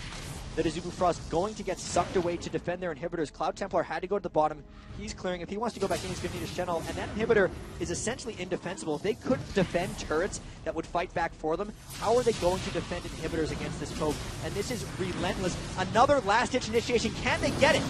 that Azubu Frost going to get sucked away to defend their inhibitors. Cloud Templar had to go to the bottom. He's clearing. If he wants to go back in, he's going to need a Channel, and that inhibitor is essentially indefensible. If they couldn't defend turrets that would fight back for them, how are they going to defend inhibitors against this poke? And this is relentless. Another last-ditch initiation. Can they get it?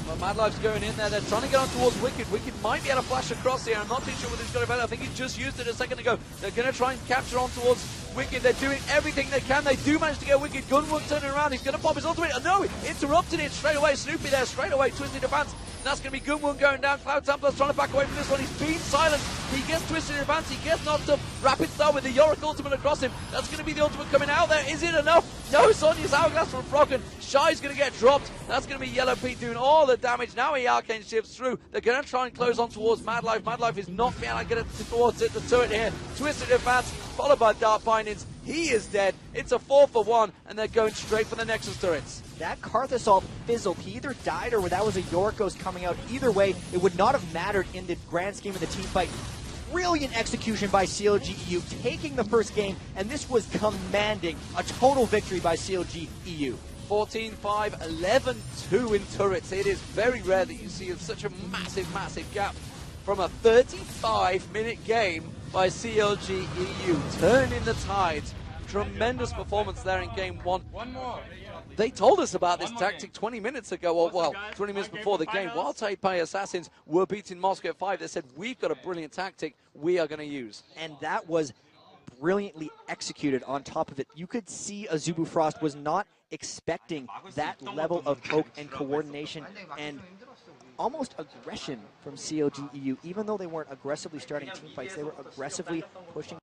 Well, Mad Life's going in there. They're trying to get on towards Wicked. Wicked might be able to flash across here. I'm not too sure what he's going to do. I think he just used it a second ago. They're going to try and capture on towards Wicked. They're doing everything they can. They do manage to get Wicked. Gunwood turning around. He's going to pop his ultimate. Oh, no, interrupted it straight away. Snoopy there straight away. Twisted advance. That's going to be Gunwood going down. Cloud Templar's trying to back away from this one. He's been silenced. He gets Twisted advance. He gets knocked up. Rapid Star with the Yorick ultimate across him. That's going to be the ultimate coming out there. Is it enough? No, Sonya's hourglass from Froggen. Shy's going to get dropped. That's going to be Yellow Pete doing all the damage. Now he Arcane shifts through. They're going to try and close on towards Mad Life. Mad Life is not being able to get it towards it, the turret here. Twisted advance, followed by Dark Bindings. He is dead. It's a 4-for-1, and they're going straight for the Nexus turrets. That Karth assault fizzled. He either died or that was a Yorick Ghost coming out. Either way, it would not have mattered in the grand scheme of the team fight. Brilliant execution by CLG EU, taking the first game, and this was commanding a total victory by CLG EU. 14-5, 11-2 in turrets. It is very rare that you see such a massive, massive gap from a 35-minute game by CLG EU. Turning the tides. Tremendous performance there in game one. One more. They told us about this tactic 20 minutes ago, or well, 20 minutes before the game. While Taipei Assassins were beating Moscow 5, they said, we've got a brilliant tactic we are going to use. And that was brilliantly executed on top of it. You could see Azubu Frost was not expecting that level of poke and coordination and almost aggression from CLG EU. Even though they weren't aggressively starting team fights, they were aggressively pushing